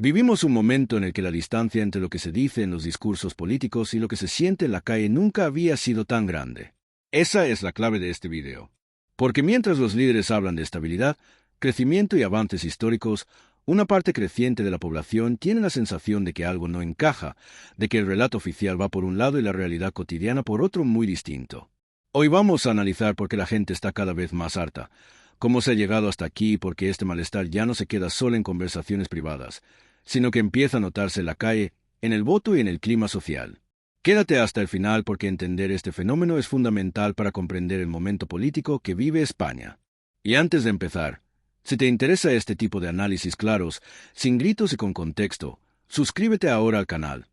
Vivimos un momento en el que la distancia entre lo que se dice en los discursos políticos y lo que se siente en la calle nunca había sido tan grande. Esa es la clave de este video. Porque mientras los líderes hablan de estabilidad, crecimiento y avances históricos, una parte creciente de la población tiene la sensación de que algo no encaja, de que el relato oficial va por un lado y la realidad cotidiana por otro muy distinto. Hoy vamos a analizar por qué la gente está cada vez más harta, cómo se ha llegado hasta aquí y por qué este malestar ya no se queda solo en conversaciones privadas, sino que empieza a notarse en la calle, en el voto y en el clima social. Quédate hasta el final porque entender este fenómeno es fundamental para comprender el momento político que vive España. Y antes de empezar, si te interesa este tipo de análisis claros, sin gritos y con contexto, suscríbete ahora al canal,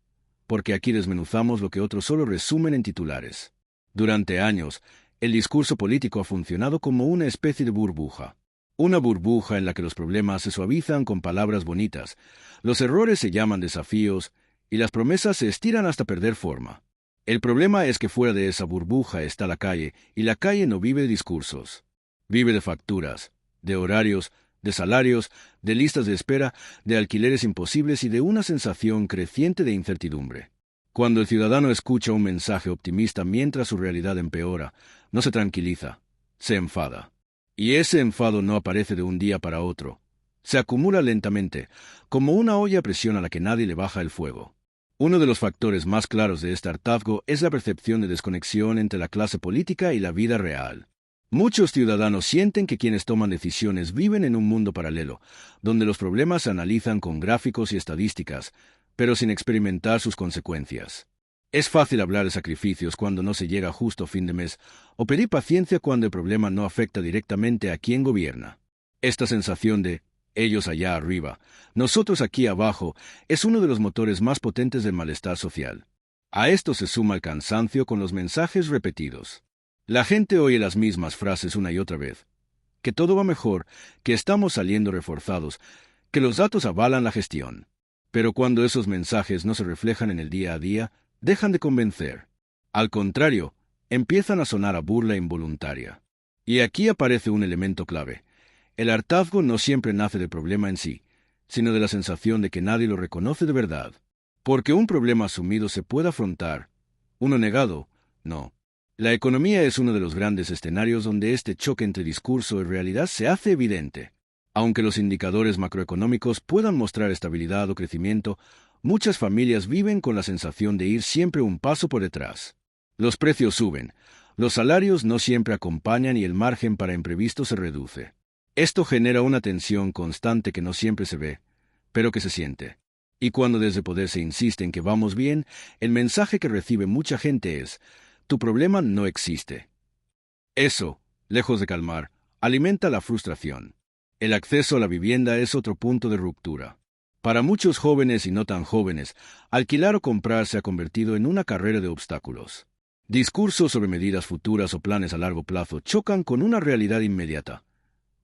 porque aquí desmenuzamos lo que otros solo resumen en titulares. Durante años, el discurso político ha funcionado como una especie de burbuja. Una burbuja en la que los problemas se suavizan con palabras bonitas, los errores se llaman desafíos y las promesas se estiran hasta perder forma. El problema es que fuera de esa burbuja está la calle, y la calle no vive de discursos. Vive de facturas, de horarios, de salarios, de listas de espera, de alquileres imposibles y de una sensación creciente de incertidumbre. Cuando el ciudadano escucha un mensaje optimista mientras su realidad empeora, no se tranquiliza, se enfada. Y ese enfado no aparece de un día para otro. Se acumula lentamente, como una olla a presión a la que nadie le baja el fuego. Uno de los factores más claros de este hartazgo es la percepción de desconexión entre la clase política y la vida real. Muchos ciudadanos sienten que quienes toman decisiones viven en un mundo paralelo, donde los problemas se analizan con gráficos y estadísticas, pero sin experimentar sus consecuencias. Es fácil hablar de sacrificios cuando no se llega justo a fin de mes, o pedir paciencia cuando el problema no afecta directamente a quien gobierna. Esta sensación de ellos allá arriba, nosotros aquí abajo, es uno de los motores más potentes del malestar social. A esto se suma el cansancio con los mensajes repetidos. La gente oye las mismas frases una y otra vez. Que todo va mejor, que estamos saliendo reforzados, que los datos avalan la gestión. Pero cuando esos mensajes no se reflejan en el día a día, dejan de convencer. Al contrario, empiezan a sonar a burla involuntaria. Y aquí aparece un elemento clave. El hartazgo no siempre nace del problema en sí, sino de la sensación de que nadie lo reconoce de verdad. Porque un problema asumido se puede afrontar. Uno negado, no. La economía es uno de los grandes escenarios donde este choque entre discurso y realidad se hace evidente. Aunque los indicadores macroeconómicos puedan mostrar estabilidad o crecimiento, muchas familias viven con la sensación de ir siempre un paso por detrás. Los precios suben, los salarios no siempre acompañan y el margen para imprevistos se reduce. Esto genera una tensión constante que no siempre se ve, pero que se siente. Y cuando desde poder se insiste en que vamos bien, el mensaje que recibe mucha gente es: tu problema no existe. Eso, lejos de calmar, alimenta la frustración. El acceso a la vivienda es otro punto de ruptura. Para muchos jóvenes y no tan jóvenes, alquilar o comprar se ha convertido en una carrera de obstáculos. Discursos sobre medidas futuras o planes a largo plazo chocan con una realidad inmediata.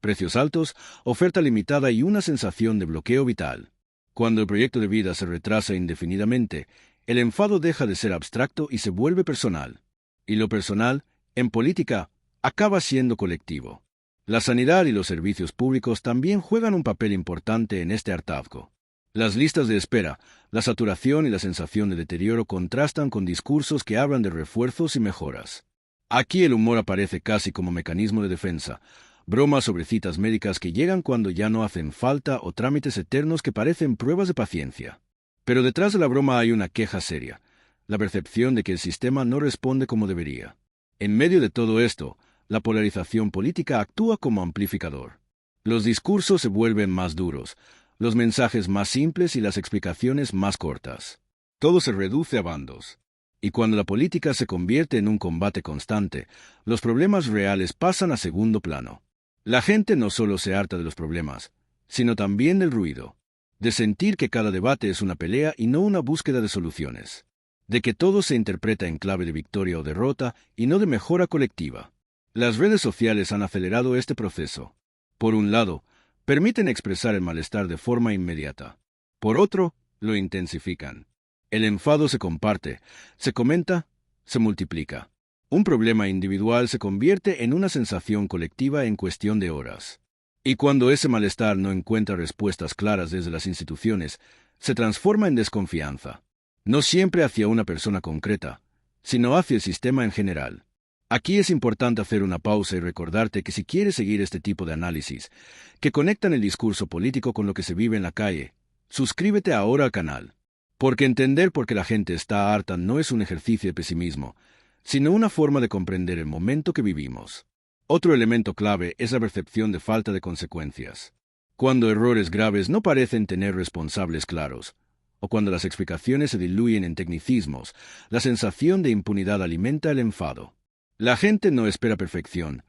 Precios altos, oferta limitada y una sensación de bloqueo vital. Cuando el proyecto de vida se retrasa indefinidamente, el enfado deja de ser abstracto y se vuelve personal. Y lo personal, en política, acaba siendo colectivo. La sanidad y los servicios públicos también juegan un papel importante en este hartazgo. Las listas de espera, la saturación y la sensación de deterioro contrastan con discursos que hablan de refuerzos y mejoras. Aquí el humor aparece casi como mecanismo de defensa, bromas sobre citas médicas que llegan cuando ya no hacen falta o trámites eternos que parecen pruebas de paciencia. Pero detrás de la broma hay una queja seria, la percepción de que el sistema no responde como debería. En medio de todo esto, la polarización política actúa como amplificador. Los discursos se vuelven más duros, los mensajes más simples y las explicaciones más cortas. Todo se reduce a bandos. Y cuando la política se convierte en un combate constante, los problemas reales pasan a segundo plano. La gente no solo se harta de los problemas, sino también del ruido, de sentir que cada debate es una pelea y no una búsqueda de soluciones, de que todo se interpreta en clave de victoria o derrota y no de mejora colectiva. Las redes sociales han acelerado este proceso. Por un lado, permiten expresar el malestar de forma inmediata. Por otro, lo intensifican. El enfado se comparte, se comenta, se multiplica. Un problema individual se convierte en una sensación colectiva en cuestión de horas. Y cuando ese malestar no encuentra respuestas claras desde las instituciones, se transforma en desconfianza. No siempre hacia una persona concreta, sino hacia el sistema en general. Aquí es importante hacer una pausa y recordarte que si quieres seguir este tipo de análisis, que conectan el discurso político con lo que se vive en la calle, suscríbete ahora al canal. Porque entender por qué la gente está harta no es un ejercicio de pesimismo, sino una forma de comprender el momento que vivimos. Otro elemento clave es la percepción de falta de consecuencias. Cuando errores graves no parecen tener responsables claros, o cuando las explicaciones se diluyen en tecnicismos, la sensación de impunidad alimenta el enfado. La gente no espera perfección,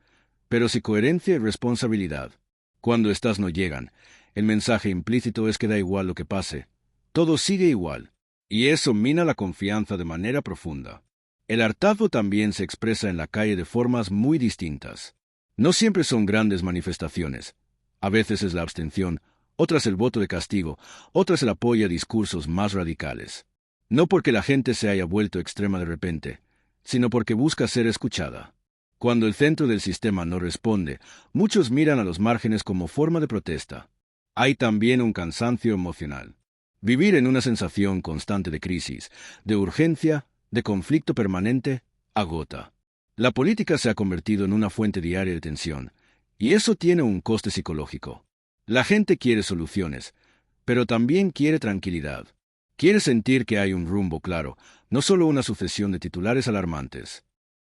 pero sí coherencia y responsabilidad. Cuando estas no llegan, el mensaje implícito es que da igual lo que pase, todo sigue igual, y eso mina la confianza de manera profunda. El hartazgo también se expresa en la calle de formas muy distintas. No siempre son grandes manifestaciones. A veces es la abstención, otras el voto de castigo, otras el apoyo a discursos más radicales. No porque la gente se haya vuelto extrema de repente, sino porque busca ser escuchada. Cuando el centro del sistema no responde, muchos miran a los márgenes como forma de protesta. Hay también un cansancio emocional. Vivir en una sensación constante de crisis, de urgencia, de conflicto permanente, agota. La política se ha convertido en una fuente diaria de tensión, y eso tiene un coste psicológico. La gente quiere soluciones, pero también quiere tranquilidad. Quiere sentir que hay un rumbo claro, no solo una sucesión de titulares alarmantes.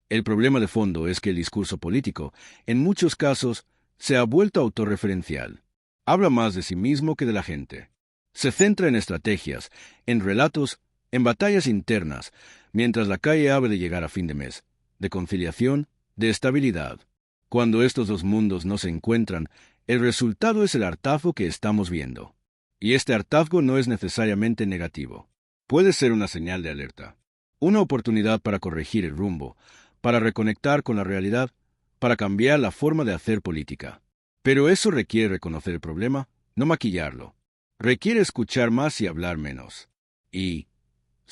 El problema de fondo es que el discurso político, en muchos casos, se ha vuelto autorreferencial. Habla más de sí mismo que de la gente. Se centra en estrategias, en relatos, en batallas internas, mientras la calle habla de llegar a fin de mes, de conciliación, de estabilidad. Cuando estos dos mundos no se encuentran, el resultado es el hartazgo que estamos viendo. Y este hartazgo no es necesariamente negativo. Puede ser una señal de alerta, una oportunidad para corregir el rumbo, para reconectar con la realidad, para cambiar la forma de hacer política. Pero eso requiere reconocer el problema, no maquillarlo. Requiere escuchar más y hablar menos. Y,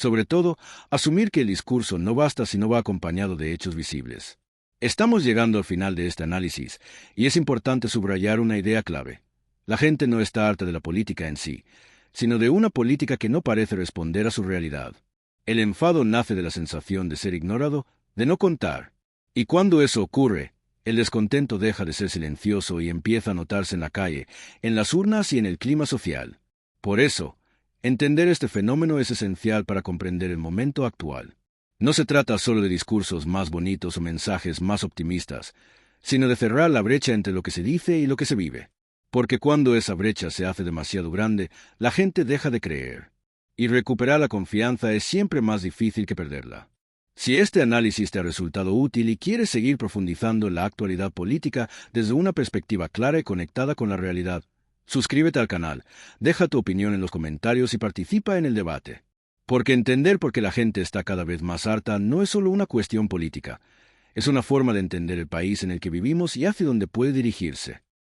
sobre todo, asumir que el discurso no basta si no va acompañado de hechos visibles. Estamos llegando al final de este análisis, y es importante subrayar una idea clave. La gente no está harta de la política en sí, sino de una política que no parece responder a su realidad. El enfado nace de la sensación de ser ignorado, de no contar. Y cuando eso ocurre, el descontento deja de ser silencioso y empieza a notarse en la calle, en las urnas y en el clima social. Por eso, entender este fenómeno es esencial para comprender el momento actual. No se trata solo de discursos más bonitos o mensajes más optimistas, sino de cerrar la brecha entre lo que se dice y lo que se vive. Porque cuando esa brecha se hace demasiado grande, la gente deja de creer. Y recuperar la confianza es siempre más difícil que perderla. Si este análisis te ha resultado útil y quieres seguir profundizando en la actualidad política desde una perspectiva clara y conectada con la realidad, suscríbete al canal, deja tu opinión en los comentarios y participa en el debate. Porque entender por qué la gente está cada vez más harta no es solo una cuestión política, es una forma de entender el país en el que vivimos y hacia dónde puede dirigirse.